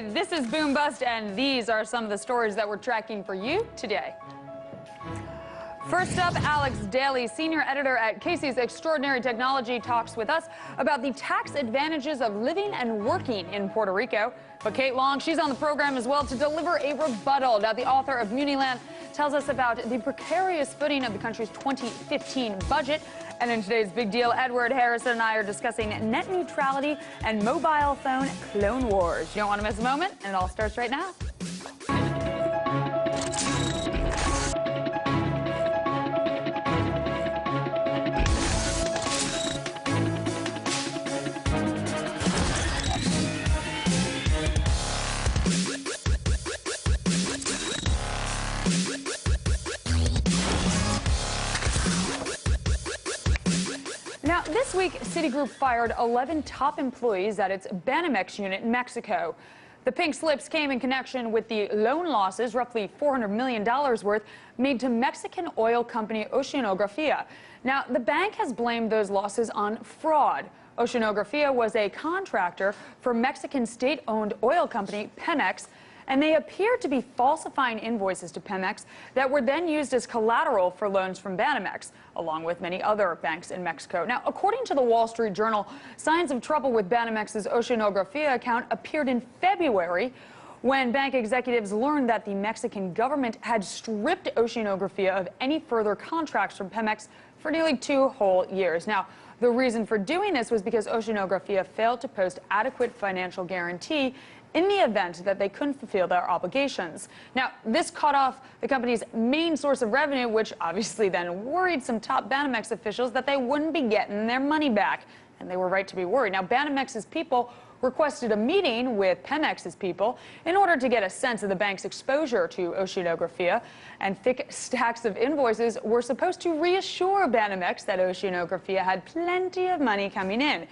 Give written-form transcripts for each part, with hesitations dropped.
Cate. This is Boom Bust, and these are some of the stories that we're tracking for you today. First up, Alex Daley, senior editor at Casey's Extraordinary Technology, talks with us about the tax advantages of living and working in Puerto Rico. But Kate Long, she's on the program as well to deliver a rebuttal. Now, the author of Muniland tells us about the precarious footing of the country's 2015 budget. And in today's Big Deal, Edward Harrison and I are discussing net neutrality and mobile phone clone wars. You don't want to miss a moment, and it all starts right now. Now, this week, CitiGroup fired 11 top employees at its Banamex unit in Mexico. The pink slips came in connection with the loan losses, roughly $400 million worth, made to Mexican oil company Oceanografía. Now, the bank has blamed those losses on fraud. Oceanografía was a contractor for Mexican state-owned oil company Pemex, and they appeared to be falsifying invoices to Pemex that were then used as collateral for loans from Banamex, along with many other banks in Mexico. Now, according to the Wall Street Journal, signs of trouble with Banamex's Oceanografía account appeared in February when bank executives learned that the Mexican government had stripped Oceanografía of any further contracts from Pemex for nearly 2 whole years. Now, the reason for doing this was because Oceanografía failed to post adequate financial guarantee in the event that they couldn't fulfill their obligations. Now, this cut off the company's main source of revenue, which obviously then worried some top Banamex officials that they wouldn't be getting their money back. And they were right to be worried. Now, Banamex's people requested a meeting with Pemex's people in order to get a sense of the bank's exposure to Oceanografía, and thick stacks of invoices were supposed to reassure Banamex that Oceanografía had plenty of money coming in.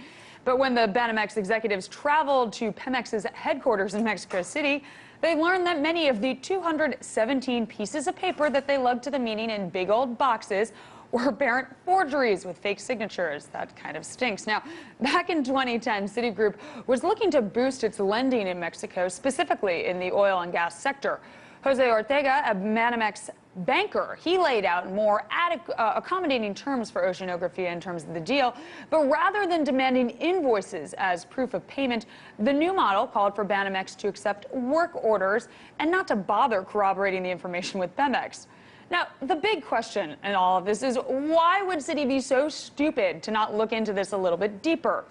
But when the Banamex executives traveled to Pemex's headquarters in Mexico City, they learned that many of the 217 pieces of paper that they lugged to the meeting in big old boxes were apparent forgeries with fake signatures. That kind of stinks. Now, back in 2010, CitiGroup was looking to boost its lending in Mexico, specifically in the oil and gas sector. Jose Ortega, a Banamex banker, he laid out more accommodating terms for Oceanografía in terms of the deal. But rather than demanding invoices as proof of payment, the new model called for Banamex to accept work orders and not to bother corroborating the information with Pemex. Now, the big question in all of this is, why would Citi be so stupid to not look into this a little bit deeper?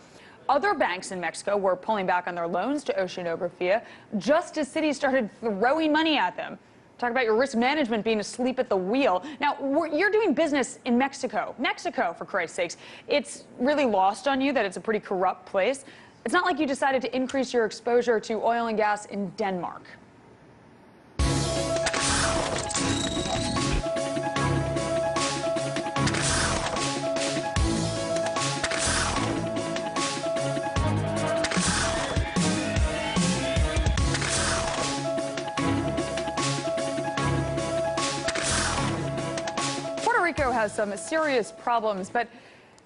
Other banks in Mexico were pulling back on their loans to Oceanografía just as Citi started throwing money at them. Talk about your risk management being asleep at the wheel. Now, you're doing business in Mexico. Mexico, for Christ's sakes. It's really lost on you that it's a pretty corrupt place. It's not like you decided to increase your exposure to oil and gas in Denmark. Rico has some serious problems, but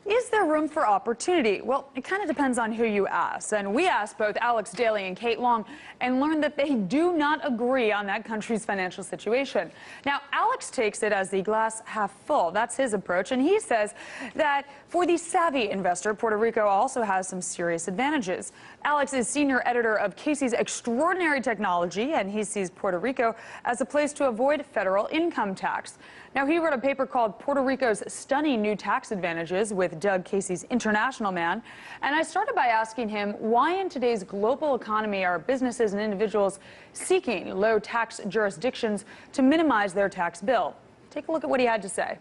is there room for opportunity? Well, it kind of depends on who you ask. And we asked both Alex Daley and Kate Long and learned that they do not agree on that country's financial situation. Now, Alex takes it as the glass half full. That's his approach. And he says that for the savvy investor, Puerto Rico also has some serious advantages. Alex is senior editor of Casey's Extraordinary Technology, and he sees Puerto Rico as a place to avoid federal income tax. Now, he wrote a paper called Puerto Rico's Stunning New Tax Advantages with Doug Casey's International Man. And I started by asking him why in today's global economy are businesses and individuals seeking low tax jurisdictions to minimize their tax bill. Take a look at what he had to say.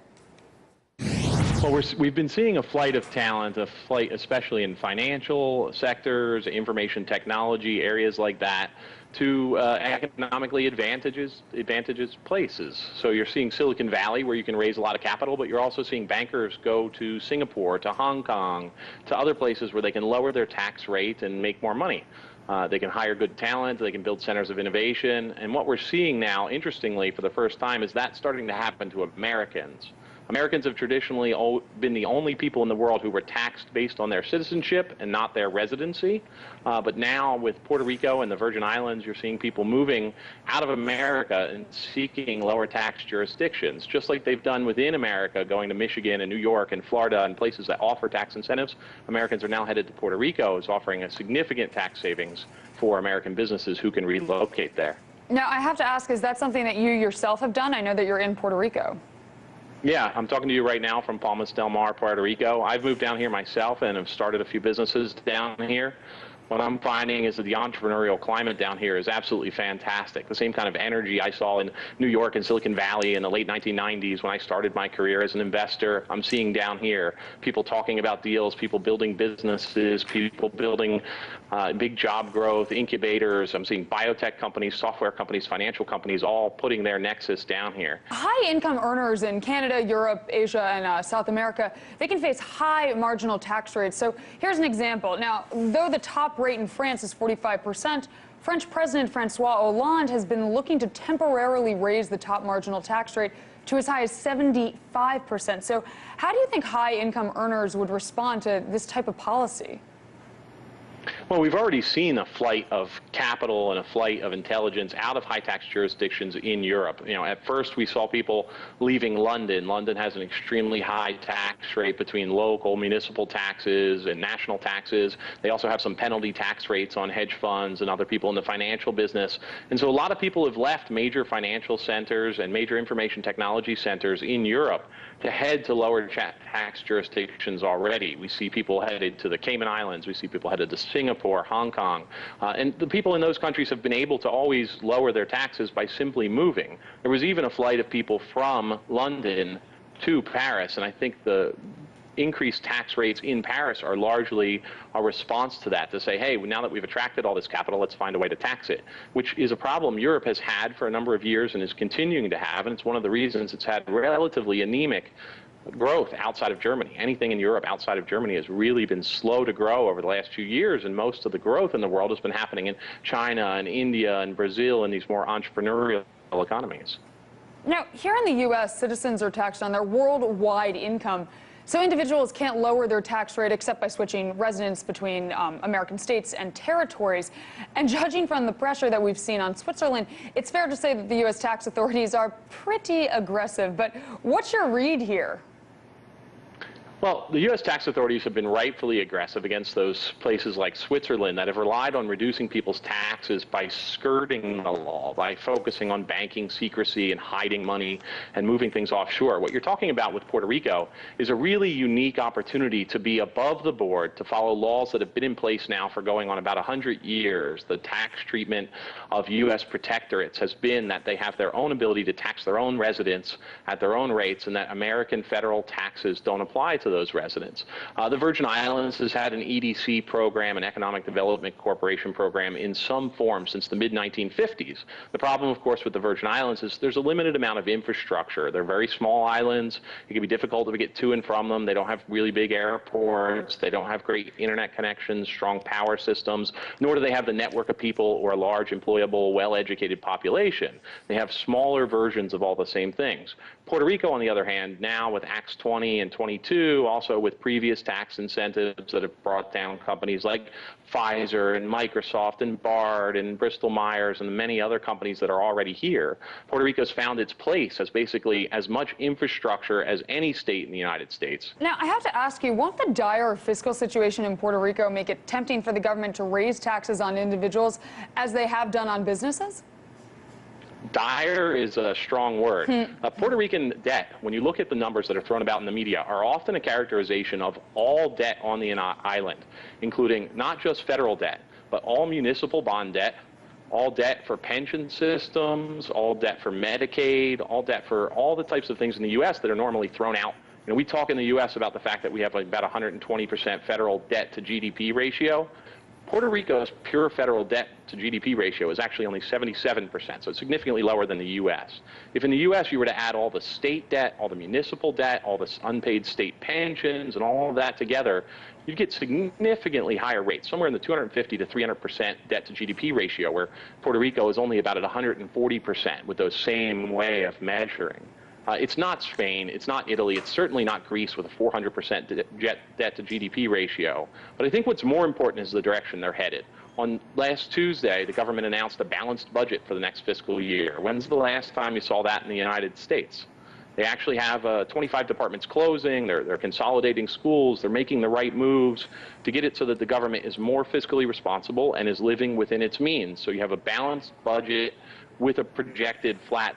Well, we've been seeing a flight of talent, a flight especially in financial sectors, information technology, areas like that, to economically advantageous places. So you're seeing Silicon Valley, where you can raise a lot of capital, but you're also seeing bankers go to Singapore, to Hong Kong, to other places where they can lower their tax rate and make more money. They can hire good talent, they can build centers of innovation, and what we're seeing now, interestingly, for the first time, is that starting to happen to Americans. Americans have traditionally been the only people in the world who were taxed based on their citizenship and not their residency. But now with Puerto Rico and the Virgin Islands, you're seeing people moving out of America and seeking lower tax jurisdictions, just like they've done within America, going to Michigan and New York and Florida and places that offer tax incentives. Americans are now headed to Puerto Rico, is offering a significant tax savings for American businesses who can relocate there. Now, I have to ask, is that something that you yourself have done? I know that you're in Puerto Rico. Yeah, I'm talking to you right now from Palmas del Mar, Puerto Rico. I've moved down here myself and have started a few businesses down here. What I'm finding is that the entrepreneurial climate down here is absolutely fantastic. The same kind of energy I saw in New York and Silicon Valley in the late 1990s when I started my career as an investor, I'm seeing down here. People talking about deals, people building businesses, people building big job growth, incubators. I'm seeing biotech companies, software companies, financial companies all putting their nexus down here. High income earners in Canada, Europe, Asia, and South America, they can face high marginal tax rates. So here's an example. Now, though the top rate in France is 45%, French President Francois Hollande has been looking to temporarily raise the top marginal tax rate to as high as 75%. So how do you think high-income earners would respond to this type of policy? Well, we've already seen a flight of capital and a flight of intelligence out of high-tax jurisdictions in Europe. You know, at first we saw people leaving London. London has an extremely high tax rate between local municipal taxes and national taxes. They also have some penalty tax rates on hedge funds and other people in the financial business. And so a lot of people have left major financial centers and major information technology centers in Europe to head to lower tax jurisdictions already. We see people headed to the Cayman Islands. We see people headed to Singapore, Hong Kong. And the people in those countries have been able to always lower their taxes by simply moving. There was even a flight of people from London to Paris, and I think the increased tax rates in Paris are largely a response to that, to say, hey, now that we've attracted all this capital, let's find a way to tax it, which is a problem Europe has had for a number of years and is continuing to have, and it's one of the reasons it's had relatively anemic growth outside of Germany. Anything in Europe outside of Germany has really been slow to grow over the last few years, and most of the growth in the world has been happening in China and India and Brazil and these more entrepreneurial economies. Now, here in the U.S., citizens are taxed on their worldwide income. So individuals can't lower their tax rate except by switching residence between American states and territories. And judging from the pressure that we've seen on Switzerland, it's fair to say that the U.S. tax authorities are pretty aggressive. But what's your read here? Well, the U.S. tax authorities have been rightfully aggressive against those places like Switzerland that have relied on reducing people's taxes by skirting the law, by focusing on banking secrecy and hiding money and moving things offshore. What you're talking about with Puerto Rico is a really unique opportunity to be above the board, to follow laws that have been in place now for going on about 100 years. The tax treatment of U.S. protectorates has been that they have their own ability to tax their own residents at their own rates, and that American federal taxes don't apply to those residents. The Virgin Islands has had an EDC program, an Economic Development Corporation program, in some form since the mid-1950s. The problem, of course, with the Virgin Islands is there's a limited amount of infrastructure. They're very small islands. It can be difficult to get to and from them. They don't have really big airports. They don't have great internet connections, strong power systems, nor do they have the network of people or a large, employable, well-educated population. They have smaller versions of all the same things. Puerto Rico, on the other hand, now with Acts 20 and 22, also with previous tax incentives that have brought down companies like Pfizer and Microsoft and Bard and Bristol Myers and many other companies that are already here, Puerto Rico's found its place as basically as much infrastructure as any state in the United States. Now, I have to ask you, won't the dire fiscal situation in Puerto Rico make it tempting for the government to raise taxes on individuals as they have done on businesses? Dire is a strong word. Puerto Rican debt, when you look at the numbers that are thrown about in the media, are often a characterization of all debt on the island, including not just federal debt, but all municipal bond debt, all debt for pension systems, all debt for Medicaid, all debt for all the types of things in the U.S. that are normally thrown out. You know, we talk in the U.S. about the fact that we have like about 120% federal debt to GDP ratio. Puerto Rico's pure federal debt to GDP ratio is actually only 77%, so it's significantly lower than the U.S. If in the U.S. you were to add all the state debt, all the municipal debt, all the unpaid state pensions, and all of that together, you'd get significantly higher rates, somewhere in the 250 to 300% debt to GDP ratio, where Puerto Rico is only about at 140% with those same way of measuring. It's not Spain, it's not Italy, it's certainly not Greece with a 400% debt to GDP ratio. But I think what's more important is the direction they're headed. On last Tuesday, the government announced a balanced budget for the next fiscal year. When's the last time you saw that in the United States? They actually have 25 departments closing, they're consolidating schools, they're making the right moves to get it so that the government is more fiscally responsible and is living within its means. So you have a balanced budget with a projected flat